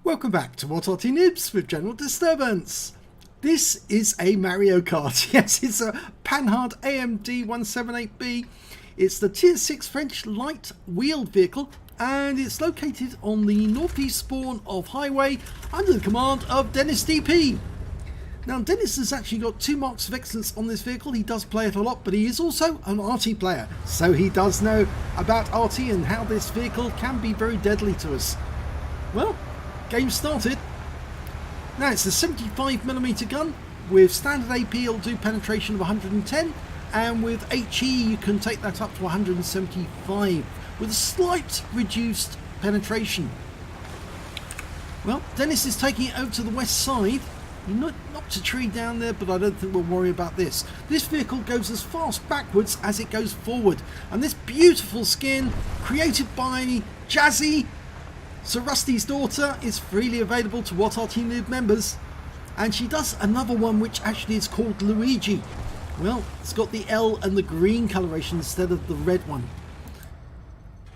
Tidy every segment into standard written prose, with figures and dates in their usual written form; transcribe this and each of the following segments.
Welcome back to What Arty Noobs with General Disturbance. This is a Mario Kart. Yes, it's a Panhard AMD 178B. It's the Tier 6 French light wheeled vehicle, and it's located on the northeast spawn of Highway under the command of dennisdepee. Now, Dennis has actually got 2 marks of excellence on this vehicle. He does play it a lot, but he is also an Arty player, so he does know about Arty and how this vehicle can be very deadly to us. Well, game started. Now it's a 75mm gun. With standard AP it'll do penetration of 110, and with HE you can take that up to 175 with a slight reduced penetration. Well, Dennis is taking it over to the west side. He knocked a tree down there, but I don't think we'll worry about this. This vehicle goes as fast backwards as it goes forward, and this beautiful skin created by Jazzy, Sir Rusty's daughter, is freely available to What Arty Noob members, and she does another one which actually is called Luigi. Well, it's got the L and the green coloration instead of the red one.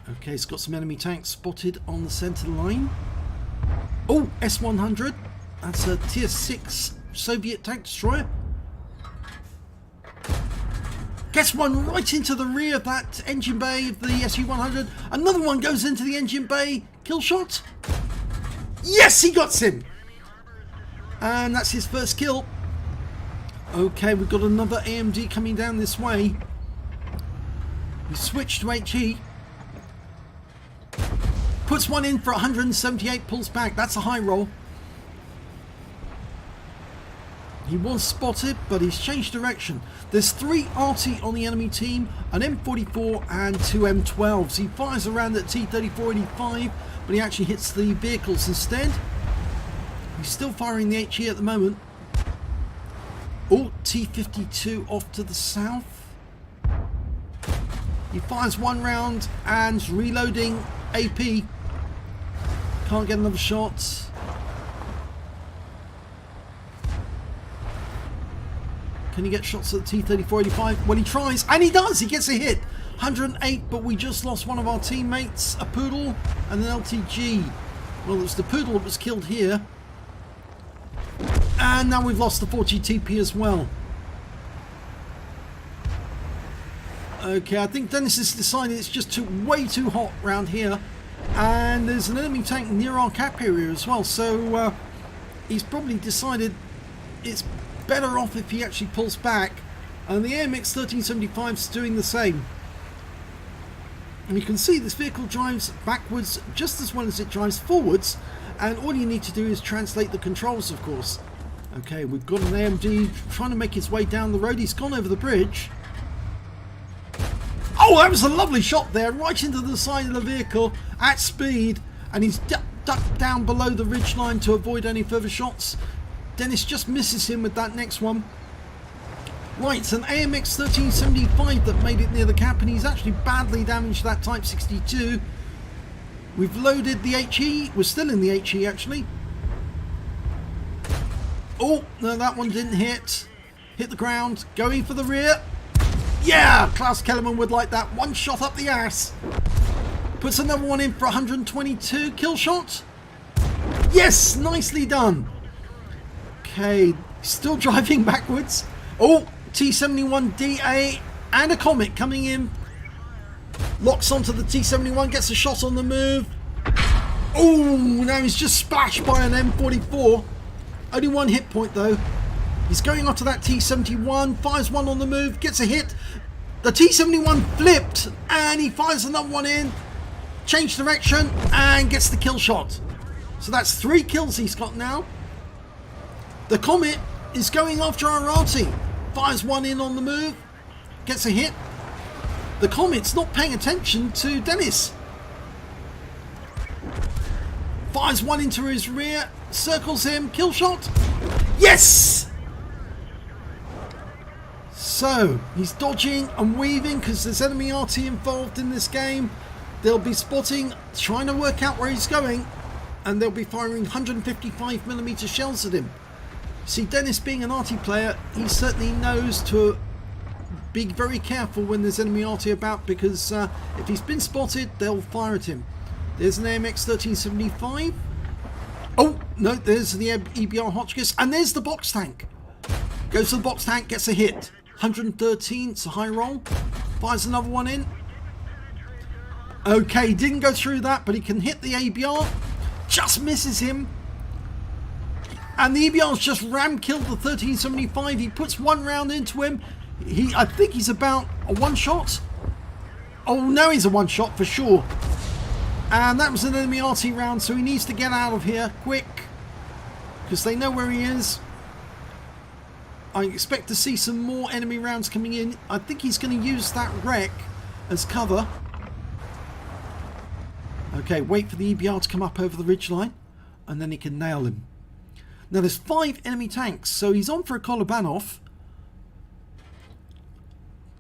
Okay, it's got some enemy tanks spotted on the centre line. Oh, S-100. That's a Tier 6 Soviet tank destroyer. Gets one right into the rear of that engine bay of the SU-100. Another one goes into the engine bay. Kill shot. Yes, he got him. And that's his first kill. Okay, we've got another AMD coming down this way. We switch to HE. Puts one in for 178, pulls back. That's a high roll. He was spotted, but he's changed direction. There's 3 Arty on the enemy team, an M44 and 2 M12s. He fires around at T-3485, but he actually hits the vehicles instead. He's still firing the HE at the moment. Oh, T-52 off to the south. He fires 1 round and reloading AP. Can't get another shot. Can he get shots at the T-3485? Well, he tries, and he does! He gets a hit! 108, but we just lost one of our teammates, a Poodle and an LTG. Well, it was the Poodle that was killed here. And now we've lost the 40 TP as well. Okay, I think Dennis has decided it's just way too hot around here. And there's an enemy tank near our cap area as well, so he's probably decided it's better off if he actually pulls back, and the AMX 1375 is doing the same. And you can see this vehicle drives backwards just as well as it drives forwards, and all you need to do is translate the controls, of course. Okay, we've got an AMD trying to make his way down the road. He's gone over the bridge. Oh, that was a lovely shot there, right into the side of the vehicle at speed, and he's ducked down below the ridge line to avoid any further shots. Dennis just misses him with that next one. Right, it's an AMX 1375 that made it near the cap, and he's actually badly damaged that Type 62. We've loaded the HE. We're still in the HE actually. Oh, no, that one didn't hit. Hit the ground. Going for the rear. Yeah, Klaus Kellerman would like that. 1 shot up the ass. Puts another one in for 122. Kill shot. Yes, nicely done. Okay, still driving backwards. Oh, T-71DA and a Comet coming in. Locks onto the T-71, gets a shot on the move. Oh, now he's just splashed by an M44. Only 1 hit point though. He's going onto that T-71, fires 1 on the move, gets a hit. The T-71 flipped, and he fires another one in. Change direction, and gets the kill shot. So that's 3 kills he's got now. The Comet is going after our Arty. Fires 1 in on the move. Gets a hit. The Comet's not paying attention to Dennis. Fires 1 into his rear. Circles him. Kill shot. Yes! So, he's dodging and weaving because there's enemy Arty involved in this game. They'll be spotting, trying to work out where he's going. And they'll be firing 155mm shells at him. See, Dennis being an Arty player, he certainly knows to be very careful when there's enemy Arty about, because if he's been spotted, they'll fire at him. There's an AMX 1375. Oh, no, there's the EBR Hotchkiss. And there's the box tank. Goes to the box tank, gets a hit. 113, it's a high roll. Fires another one in. Okay, didn't go through that, but he can hit the ABR. Just misses him. And the EBR's just ram killed the 1375. He puts one round into him. I think he's about a one shot. Oh, no, he's a one shot for sure. And that was an enemy Arty round, so he needs to get out of here quick. Because they know where he is. I expect to see some more enemy rounds coming in. I think he's going to use that wreck as cover. Okay, wait for the EBR to come up over the ridgeline. And then he can nail him. Now there's 5 enemy tanks, so he's on for a Kolobanov.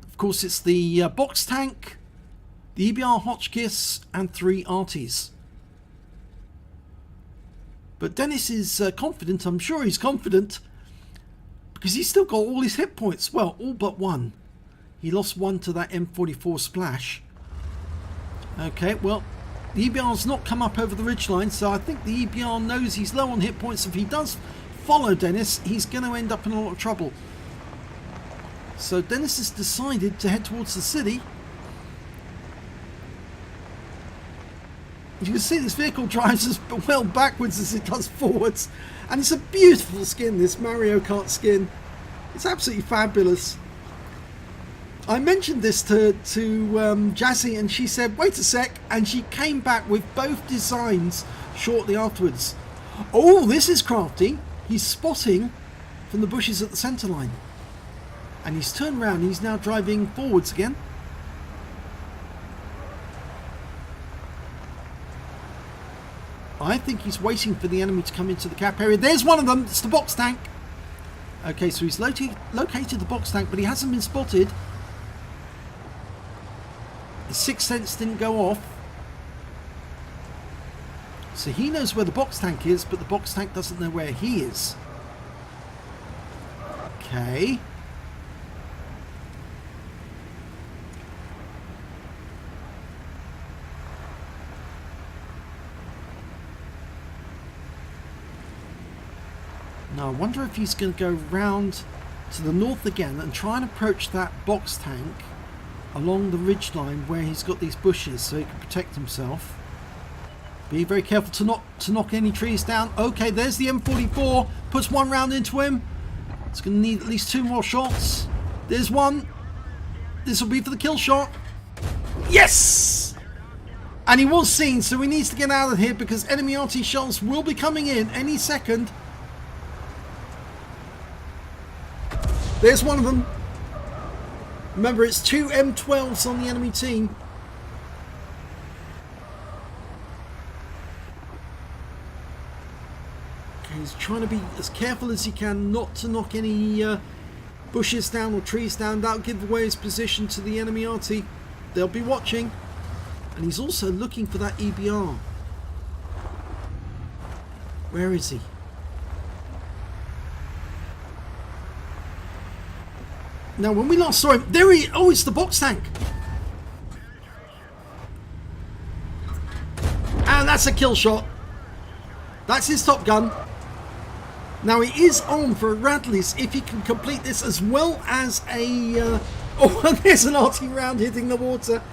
Of course, it's the box tank, the EBR Hotchkiss, and 3 Artys. But Dennis is confident. I'm sure he's confident because he's still got all his hit points. Well, all but one. He lost one to that M44 splash. Okay, well, the EBR's not come up over the ridgeline, so I think the EBR knows he's low on hit points. If he does follow Dennis, he's going to end up in a lot of trouble. So Dennis has decided to head towards the city. You can see this vehicle drives as well backwards as it does forwards. And it's a beautiful skin, this Mario Kart skin. It's absolutely fabulous. I mentioned this to Jazzy and she said, wait a sec. And she came back with both designs shortly afterwards. Oh, this is crafty. He's spotting from the bushes at the centre line. And he's turned around. He's now driving forwards again. I think he's waiting for the enemy to come into the cap area. There's one of them. It's the box tank. Okay, so he's located the box tank, but he hasn't been spotted. His sixth sense didn't go off. So he knows where the box tank is, but the box tank doesn't know where he is. Okay. Now I wonder if he's going to go round to the north again and try and approach that box tank along the ridge line where he's got these bushes so he can protect himself. Be very careful to knock any trees down. Okay, there's the M44. Puts one round into him. It's going to need at least 2 more shots. There's one. This will be for the kill shot. Yes! And he was seen, so he needs to get out of here because enemy RT shells will be coming in any second. There's one of them. Remember, it's 2 M12s on the enemy team. Okay, he's trying to be as careful as he can not to knock any bushes down or trees down. That'll give away his position to the enemy RT. They'll be watching. And he's also looking for that EBR. Where is he? Now, when we last saw him, there he... Oh, it's the box tank. And that's a kill shot. That's his top gun. Now, he is on for a Radleys if he can complete this as well as a... Oh, and there's an Arty round hitting the water.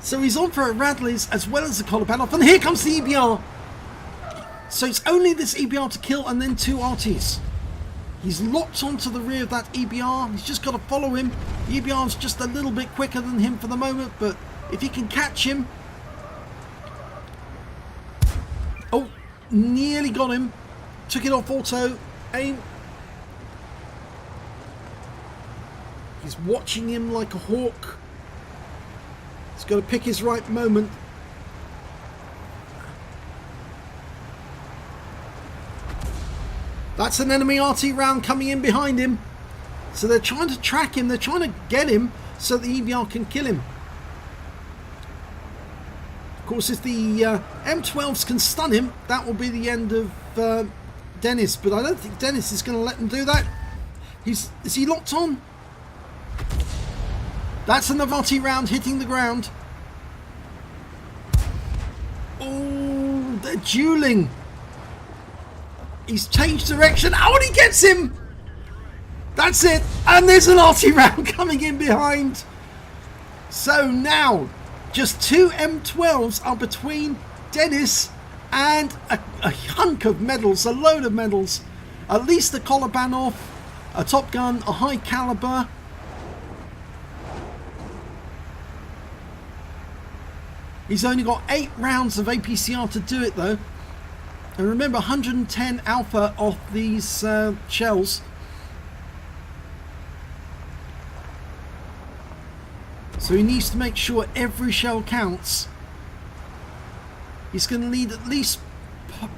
So he's on for a Radleys as well as a Kolobanov. And here comes the EBR. So it's only this EBR to kill and then 2 Artys. He's locked onto the rear of that EBR. He's just got to follow him. The EBR's just a little bit quicker than him for the moment, but if he can catch him... Oh, nearly got him. Took it off auto. Aim. He's watching him like a hawk. He's got to pick his right moment. That's an enemy RT round coming in behind him. So they're trying to track him. They're trying to get him so the EBR can kill him. Of course, if the M12s can stun him, that will be the end of Dennis. But I don't think Dennis is going to let him do that. Is he locked on? That's another RT round hitting the ground. Oh, they're dueling. He's changed direction. Oh, and he gets him! That's it. And there's an Arty round coming in behind. So now, just 2 M12s are between Dennis and a hunk of medals, a load of medals. At least a Kolobanov, a Top Gun, a high caliber. He's only got 8 rounds of APCR to do it though. And remember, 110 alpha of these shells. So he needs to make sure every shell counts. He's going to need at least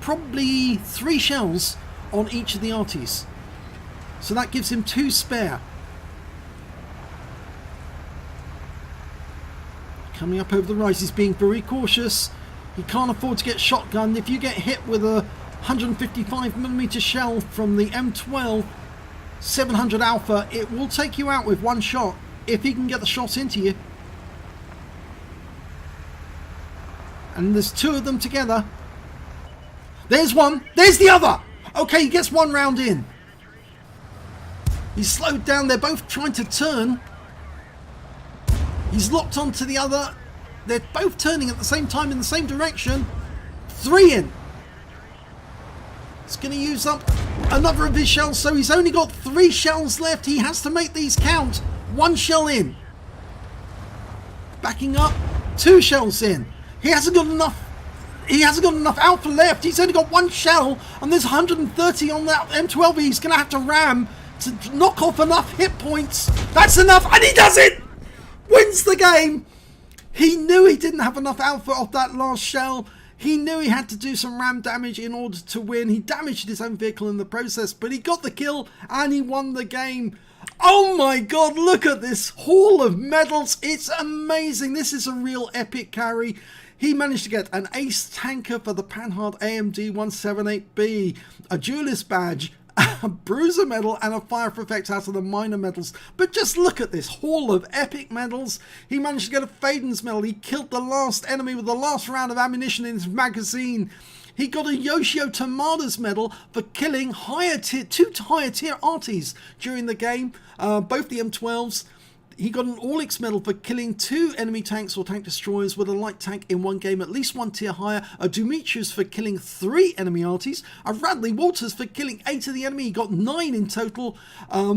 probably 3 shells on each of the Artys. So that gives him 2 spare. Coming up over the rise, he's being very cautious. He can't afford to get shotgunned. If you get hit with a 155mm shell from the M12 700 alpha, it will take you out with 1 shot if he can get the shot into you. And there's 2 of them together. There's one. There's the other. Okay, he gets 1 round in. He's slowed down. They're both trying to turn. He's locked onto the other. They're both turning at the same time in the same direction. 3 in. He's going to use up another of his shells, so he's only got 3 shells left. He has to make these count. 1 shell in. Backing up. 2 shells in. He hasn't got enough. He hasn't got enough alpha left. He's only got 1 shell, and there's 130 on that M12. He's going to have to ram to knock off enough hit points. That's enough, and he does it. Wins the game. He knew he didn't have enough alpha off that last shell. He knew he had to do some ram damage in order to win. He damaged his own vehicle in the process, but he got the kill and he won the game. Oh my god, look at this haul of medals. It's amazing. This is a real epic carry. He managed to get an ace tanker for the Panhard AMD 178B, a duelist badge, a bruiser medal, and a fire for effect out of the minor medals. But just look at this haul of epic medals. He managed to get a Fadins medal. He killed the last enemy with the last round of ammunition in his magazine. He got a Yoshio Tamada's medal for killing 2 higher tier Artys during the game, both the M12s. He got an Orlik's medal for killing 2 enemy tanks or tank destroyers with a light tank in one game, at least 1 tier higher. A Dumitru's for killing 3 enemy Artys. A Radley Walters for killing 8 of the enemy. He got 9 in total. A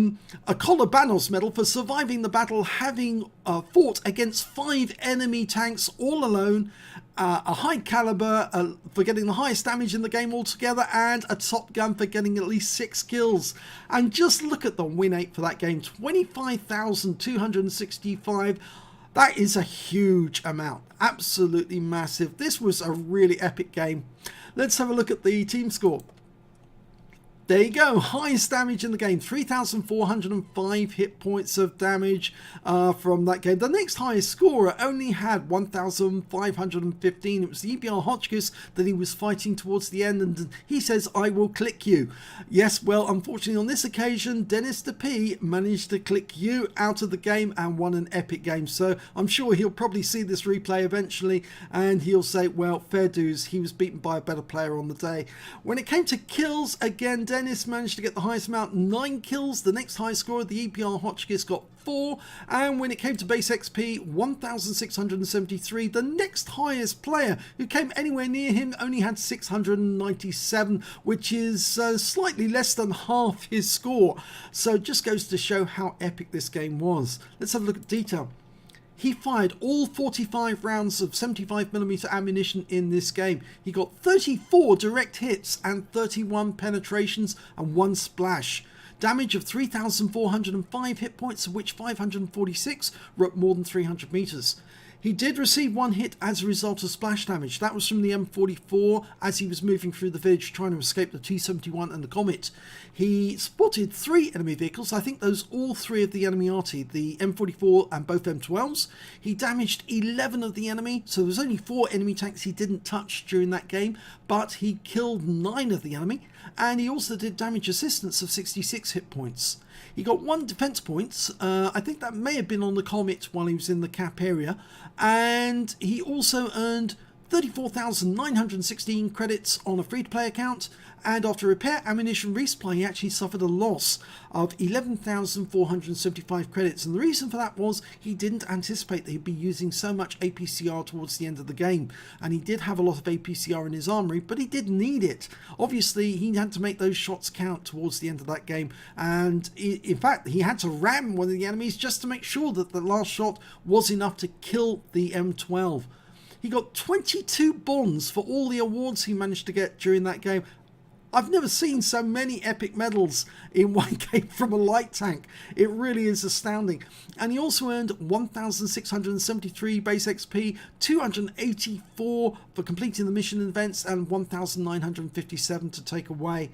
Kolobanov's medal for surviving the battle, having fought against 5 enemy tanks all alone. A high caliber for getting the highest damage in the game altogether, and a Top Gun for getting at least 6 kills. And just look at the win rate for that game, 25,265. That is a huge amount, absolutely massive. This was a really epic game. Let's have a look at the team score. There you go, highest damage in the game, 3,405 hit points of damage from that game. The next highest scorer only had 1,515. It was the EBR Hotchkiss that he was fighting towards the end, and he says, "I will click you." Yes, well, unfortunately on this occasion, dennisdepee managed to click you out of the game and won an epic game. So I'm sure he'll probably see this replay eventually, and he'll say, well, fair dues, he was beaten by a better player on the day. When it came to kills, again, Dennis managed to get the highest amount, 9 kills. The next high scorer, the EPR Hotchkiss, got 4. And when it came to base XP, 1,673. The next highest player who came anywhere near him only had 697, which is slightly less than half his score. So it just goes to show how epic this game was. Let's have a look at detail. He fired all 45 rounds of 75mm ammunition in this game. He got 34 direct hits and 31 penetrations and 1 splash. Damage of 3,405 hit points, of which 546 were at more than 300 meters. He did receive 1 hit as a result of splash damage. That was from the M44 as he was moving through the village trying to escape the T-71 and the Comet. He spotted 3 enemy vehicles. I think those all 3 of the enemy Arty, the M44 and both M12s. He damaged 11 of the enemy, so there was only 4 enemy tanks he didn't touch during that game, but he killed 9 of the enemy, and he also did damage assistance of 66 hit points. He got 1 defense points. I think that may have been on the Comet while he was in the cap area. And he also earned 34,916 credits on a free-to-play account, and after repair, ammunition, resupply, he actually suffered a loss of 11,475 credits. And the reason for that was he didn't anticipate that he'd be using so much APCR towards the end of the game. And he did have a lot of APCR in his armory, but he did need it. Obviously, he had to make those shots count towards the end of that game. And in fact, he had to ram one of the enemies just to make sure that the last shot was enough to kill the M12. He got 22 bonds for all the awards he managed to get during that game. I've never seen so many epic medals in one game from a light tank. It really is astounding. And he also earned 1,673 base XP, 284 for completing the mission events, and 1,957 to take away.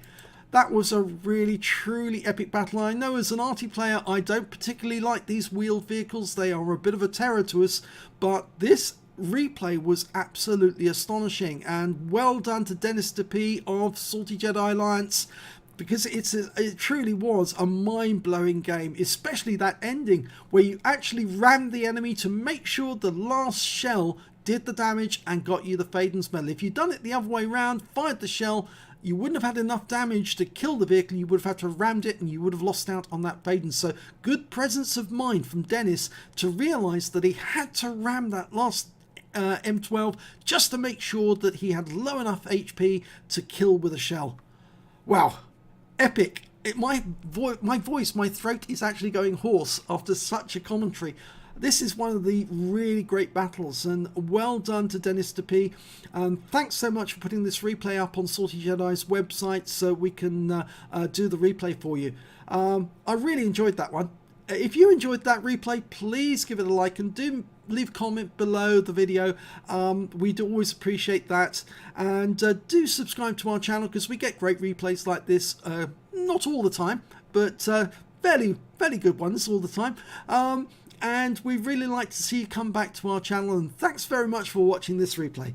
That was a really, truly epic battle. I know as an Arty player, I don't particularly like these wheeled vehicles. They are a bit of a terror to us, but this replay was absolutely astonishing, and well done to dennisdepee of Salty Jedi Alliance, because it truly was a mind-blowing game, especially that ending where you actually rammed the enemy to make sure the last shell did the damage and got you the Fadins medal. If you'd done it the other way around, fired the shell, you wouldn't have had enough damage to kill the vehicle. You would have had to have rammed it and you would have lost out on that Fadin. So good presence of mind from Dennis to realise that he had to ram that last M12 just to make sure that he had low enough HP to kill with a shell. Wow, epic. My throat is actually going hoarse after such a commentary. This is one of the really great battles, and well done to dennisdepee. Thanks so much for putting this replay up on Salty Jedi's website so we can do the replay for you. I really enjoyed that one. If you enjoyed that replay, please give it a like and do leave a comment below the video. We'd always appreciate that. And do subscribe to our channel because we get great replays like this. Not all the time, but fairly good ones all the time. And we'd really like to see you come back to our channel. And thanks very much for watching this replay.